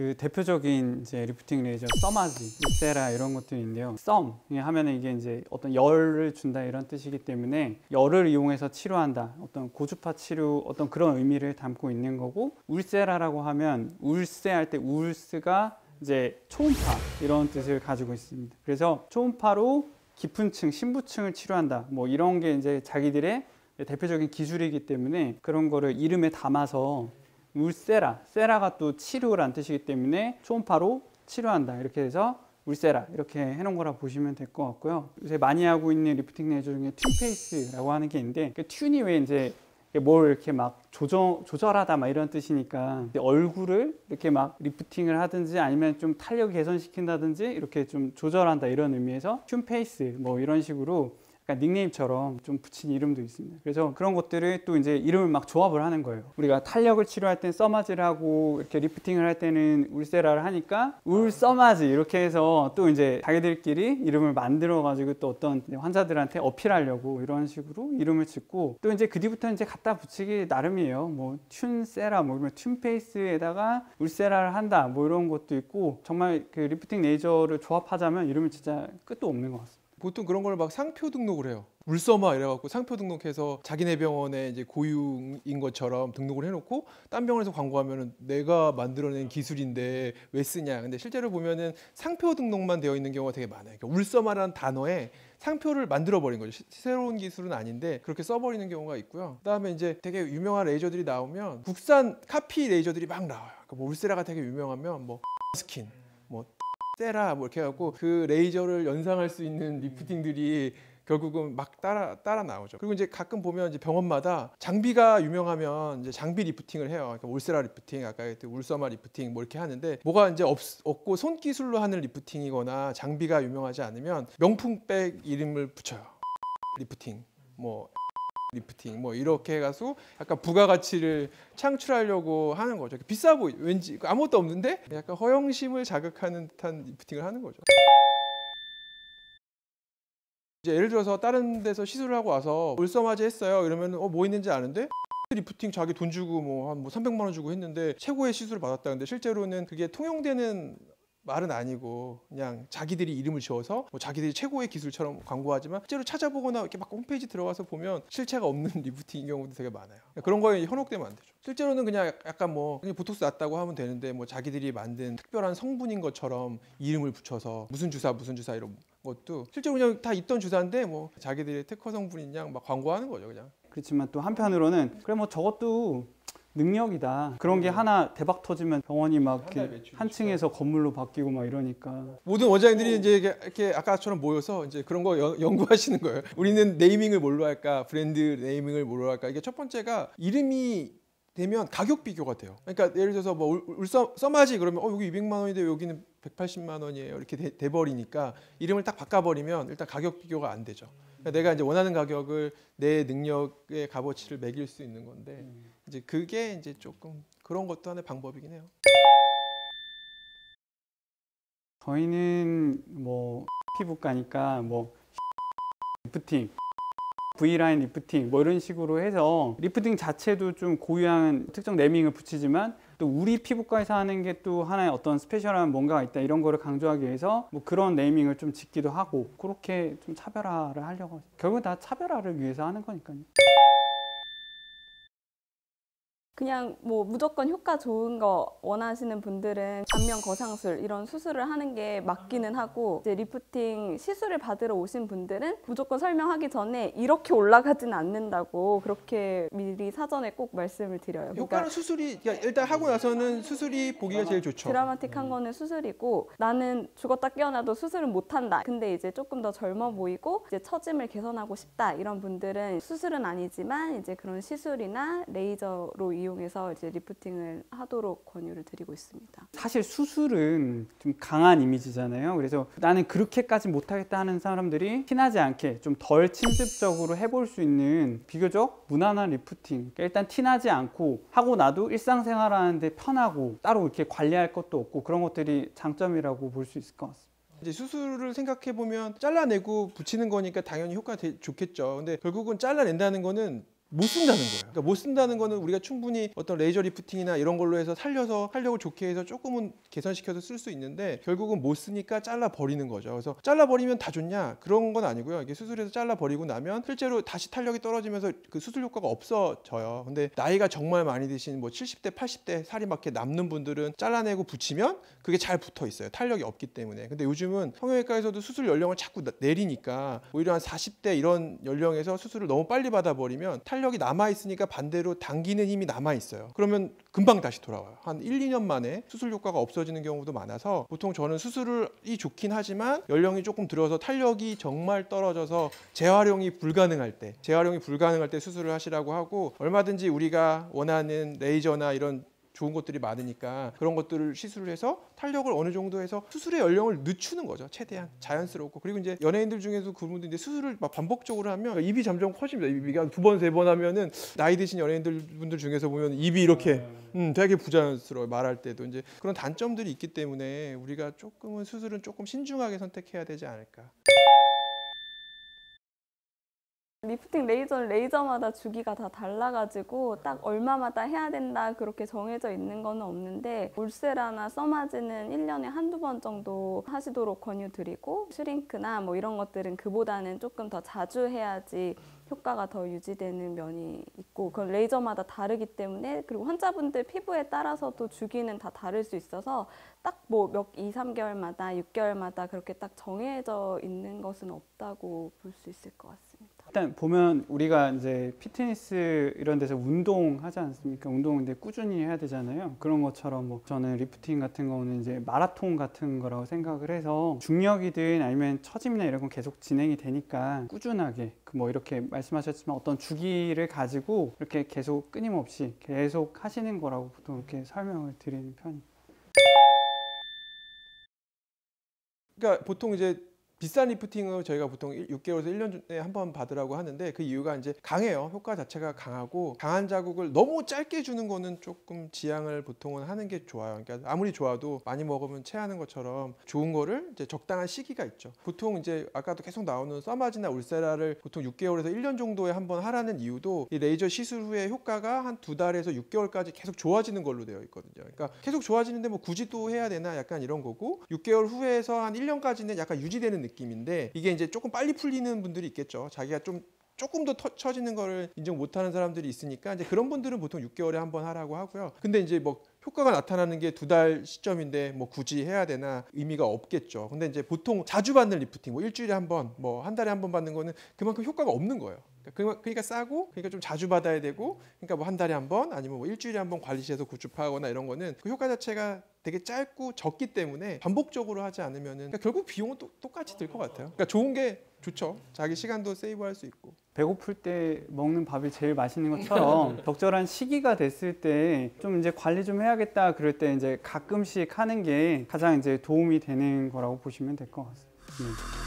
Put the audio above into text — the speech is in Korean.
그 대표적인 이제 리프팅 레이저 써마지, 울세라 이런 것들이 있는데요. 썸 하면은 이게 이제 어떤 열을 준다 이런 뜻이기 때문에 열을 이용해서 치료한다, 어떤 고주파 치료 어떤 그런 의미를 담고 있는 거고, 울세라라고 하면 울세할 때 울스가 이제 초음파 이런 뜻을 가지고 있습니다. 그래서 초음파로 깊은 층, 심부층을 치료한다, 뭐 이런 게 이제 자기들의 대표적인 기술이기 때문에 그런 거를 이름에 담아서 울세라, 세라가 또 치료란 뜻이기 때문에 초음파로 치료한다 이렇게 해서 울세라 이렇게 해놓은 거라 보시면 될 것 같고요. 요새 많이 하고 있는 리프팅 레이저 중에 튠페이스라고 하는 게 있는데, 그 튠이 왜 이제 뭘 이렇게 막 조절하다 막 이런 뜻이니까 얼굴을 이렇게 막 리프팅을 하든지 아니면 좀 탄력 개선시킨다든지 이렇게 좀 조절한다 이런 의미에서 튠페이스 뭐 이런 식으로 약간 닉네임처럼 좀 붙인 이름도 있습니다. 그래서 그런 것들을 또 이제 이름을 막 조합을 하는 거예요. 우리가 탄력을 치료할 땐 써마지를 하고 이렇게 리프팅을 할 때는 울세라를 하니까 울써마지 이렇게 해서 또 이제 자기들끼리 이름을 만들어 가지고 또 어떤 환자들한테 어필하려고 이런 식으로 이름을 짓고, 또 이제 그 뒤부터 이제 갖다 붙이기 나름이에요. 뭐 튠세라, 뭐 튠페이스에다가 울세라를 한다, 뭐 이런 것도 있고, 정말 그 리프팅 레이저를 조합하자면 이름은 진짜 끝도 없는 것 같습니다. 보통 그런 걸 막 상표 등록을 해요. 울서마 이래갖고 상표 등록해서 자기네 병원에 이제 고유인 것처럼 등록을 해놓고 딴 병원에서 광고하면은 내가 만들어낸 기술인데 왜 쓰냐. 근데 실제로 보면은 상표 등록만 되어 있는 경우가 되게 많아요. 그러니까 울서마라는 단어에 상표를 만들어 버린 거죠. 새로운 기술은 아닌데 그렇게 써버리는 경우가 있고요. 그다음에 이제 되게 유명한 레이저들이 나오면 국산 카피 레이저들이 막 나와요. 그러니까 뭐 울세라가 되게 유명하면 뭐 스킨, 뭐 세라 뭐 이렇게 해갖고 그 레이저를 연상할 수 있는 리프팅들이 결국은 막 따라 나오죠. 그리고 이제 가끔 보면 이제 병원마다 장비가 유명하면 이제 장비 리프팅을 해요. 그러니까 울세라 리프팅, 아까 했던 울서마 리프팅 뭐 이렇게 하는데, 뭐가 이제 없고 손기술로 하는 리프팅이거나 장비가 유명하지 않으면 명품백 이름을 붙여요. 리프팅, 뭐 리프팅 뭐 이렇게 해가지고 약간 부가가치를 창출하려고 하는 거죠. 비싸 보이, 왠지 아무것도 없는데 약간 허영심을 자극하는 듯한 리프팅을 하는 거죠. 이제 예를 들어서 다른 데서 시술을 하고 와서 울서마지 했어요. 이러면 뭐 있는지 아는데 리프팅 자기 돈 주고 뭐 300만 원 주고 했는데 최고의 시술을 받았다는데, 실제로는 그게 통용되는 말은 아니고 그냥 자기들이 이름을 지어서 뭐 자기들이 최고의 기술처럼 광고하지만 실제로 찾아보거나 이렇게 막 홈페이지 들어가서 보면 실체가 없는 리프팅인 경우도 되게 많아요. 그런 거에 현혹되면 안 되죠. 실제로는 그냥 약간 뭐 그냥 보톡스 낫다고 하면 되는데, 뭐 자기들이 만든 특별한 성분인 것처럼 이름을 붙여서 무슨 주사 이런 것도 실제로 그냥 다 있던 주사인데 뭐 자기들이 특허 성분인 양 막 광고하는 거죠 그냥. 그렇지만 또 한편으로는 그래 뭐 저것도 능력이다, 그런 게 하나 대박 터지면 병원이 막 한 층에서 건물로 바뀌고 막 이러니까 모든 원장님들이 이제 이렇게 아까처럼 모여서 이제 그런 거 연구하시는 거예요. 우리는 네이밍을 뭘로 할까, 브랜드 네이밍을 뭘로 할까. 이게 첫 번째가 이름이 되면 가격 비교가 돼요. 그러니까 예를 들어서 뭐 써마지 그러면 여기 200만 원인데 여기는 180만 원이에요 이렇게 돼 버리니까 이름을 딱 바꿔버리면 일단 가격 비교가 안 되죠. 그러니까 내가 이제 원하는 가격을 내 능력의 값어치를 매길 수 있는 건데, 이제 그게 이제 조금 그런 것도 하나의 방법이긴 해요. 저희는 뭐 피부과니까 뭐 리프팅, V라인 리프팅 뭐 이런 식으로 해서 리프팅 자체도 좀 고유한 특정 네이밍을 붙이지만 또 우리 피부과에서 하는 게 또 하나의 어떤 스페셜한 뭔가가 있다, 이런 거를 강조하기 위해서 뭐 그런 네이밍을 좀 짓기도 하고, 그렇게 좀 차별화를 하려고 하죠. 결국은 다 차별화를 위해서 하는 거니까요. 그냥 뭐 무조건 효과 좋은 거 원하시는 분들은 안면 거상술 이런 수술을 하는 게 맞기는 하고, 이제 리프팅 시술을 받으러 오신 분들은 무조건 설명하기 전에 이렇게 올라가진 않는다고 그렇게 미리 사전에 꼭 말씀을 드려요. 효과는 그러니까 수술이 일단 하고 나서는 수술이 보기가 제일 좋죠. 드라마틱한 거는 수술이고, 나는 죽었다 깨어나도 수술은 못한다, 근데 이제 조금 더 젊어 보이고 이제 처짐을 개선하고 싶다, 이런 분들은 수술은 아니지만 이제 그런 시술이나 레이저로 이용해서 이제 리프팅을 하도록 권유를 드리고 있습니다. 사실 수술은 좀 강한 이미지잖아요. 그래서 나는 그렇게까지 못하겠다 하는 사람들이 티나지 않게 좀 덜 침습적으로 해볼 수 있는 비교적 무난한 리프팅, 그러니까 일단 티나지 않고 하고 나도 일상생활 하는데 편하고 따로 이렇게 관리할 것도 없고, 그런 것들이 장점이라고 볼 수 있을 것 같습니다. 이제 수술을 생각해 보면 잘라내고 붙이는 거니까 당연히 효과가 좋겠죠. 근데 결국은 잘라낸다는 거는 못 쓴다는 거예요. 그러니까 못 쓴다는 거는 우리가 충분히 어떤 레이저 리프팅이나 이런 걸로 해서 살려서 탄력을 좋게 해서 조금은 개선시켜서 쓸 수 있는데 결국은 못 쓰니까 잘라 버리는 거죠. 그래서 잘라 버리면 다 좋냐? 그런 건 아니고요. 이게 수술해서 잘라 버리고 나면 실제로 다시 탄력이 떨어지면서 그 수술 효과가 없어져요. 근데 나이가 정말 많이 드신 뭐 70대, 80대 살이 막 이렇게 남는 분들은 잘라내고 붙이면 그게 잘 붙어 있어요. 탄력이 없기 때문에. 근데 요즘은 성형외과에서도 수술 연령을 자꾸 내리니까 오히려 한 40대 이런 연령에서 수술을 너무 빨리 받아버리면 탄력이 남아 있으니까 반대로 당기는 힘이 남아 있어요. 그러면 금방 다시 돌아와요. 한 1, 2년 만에 수술 효과가 없어지는 경우도 많아서 보통 저는 수술이 좋긴 하지만 연령이 조금 들어서 탄력이 정말 떨어져서 재활용이 불가능할 때 수술을 하시라고 하고, 얼마든지 우리가 원하는 레이저나 이런 좋은 것들이 많으니까 그런 것들을 시술을 해서 탄력을 어느 정도 해서 수술의 연령을 늦추는 거죠. 최대한 자연스럽고. 그리고 이제 연예인들 중에서 그분들 이제 수술을 막 반복적으로 하면 입이 점점 커집니다. 입이 한 2번, 3번 하면은 나이 드신 연예인들 분들 중에서 보면 입이 이렇게 되게 부자연스러워요. 말할 때도 이제 그런 단점들이 있기 때문에 우리가 조금은 수술은 조금 신중하게 선택해야 되지 않을까. 리프팅 레이저는 레이저마다 주기가 다 달라가지고 딱 얼마마다 해야 된다 그렇게 정해져 있는 건 없는데, 울세라나 써마지는 1년에 한두 번 정도 하시도록 권유드리고, 슈링크나 뭐 이런 것들은 그보다는 조금 더 자주 해야지 효과가 더 유지되는 면이 있고, 그건 레이저마다 다르기 때문에, 그리고 환자분들 피부에 따라서도 주기는 다 다를 수 있어서 딱 뭐 몇 2, 3개월마다 6개월마다 그렇게 딱 정해져 있는 것은 없다고 볼 수 있을 것 같습니다. 일단 보면 우리가 이제 피트니스 이런 데서 운동하지 않습니까? 운동은 이제 꾸준히 해야 되잖아요. 그런 것처럼 뭐 저는 리프팅 같은 거는 이제 마라톤 같은 거라고 생각을 해서 중력이든 아니면 처짐이나 이런 건 계속 진행이 되니까 꾸준하게 뭐 이렇게 말씀하셨지만 어떤 주기를 가지고 이렇게 계속 끊임없이 계속 하시는 거라고 보통 이렇게 설명을 드리는 편입니다. 그러니까 보통 이제 비싼 리프팅을 저희가 보통 6개월에서 1년에 한 번 받으라고 하는데, 그 이유가 이제 강해요. 효과 자체가 강하고, 강한 자극을 너무 짧게 주는 거는 조금 지양을 보통은 하는 게 좋아요. 그러니까 아무리 좋아도 많이 먹으면 체하는 것처럼 좋은 거를 이제 적당한 시기가 있죠. 보통 이제 아까도 계속 나오는 써마지나 울세라를 보통 6개월에서 1년 정도에 한 번 하라는 이유도 이 레이저 시술 후에 효과가 한 2달에서 6개월까지 계속 좋아지는 걸로 되어 있거든요. 그러니까 계속 좋아지는데 뭐 굳이 또 해야 되나 약간 이런 거고, 6개월 후에서 한 1년까지는 약간 유지되는 느낌인데, 이게 이제 조금 빨리 풀리는 분들이 있겠죠. 자기가 조금 더 처지는 거를 인정 못하는 사람들이 있으니까 이제 그런 분들은 보통 6개월에 한 번 하라고 하고요. 근데 이제 뭐 효과가 나타나는 게 2달 시점인데 뭐 굳이 해야 되나 의미가 없겠죠. 근데 이제 보통 자주 받는 리프팅, 뭐 일주일에 한 번, 뭐 한 달에 한 번 받는 거는 그만큼 효과가 없는 거예요. 그러니까 싸고, 그러니까 좀 자주 받아야 되고, 그러니까 뭐 한 달에 한 번 아니면 뭐 일주일에 한 번 관리실에서 구축하거나 이런 거는 그 효과 자체가 되게 짧고 적기 때문에 반복적으로 하지 않으면은 그러니까 결국 비용은 똑같이 들 것 같아요. 그러니까 좋은 게 좋죠. 자기 시간도 세이브할 수 있고. 배고플 때 먹는 밥이 제일 맛있는 것처럼 적절한 시기가 됐을 때 좀 이제 관리 좀 해야겠다 그럴 때 이제 가끔씩 하는 게 가장 이제 도움이 되는 거라고 보시면 될 것 같습니다.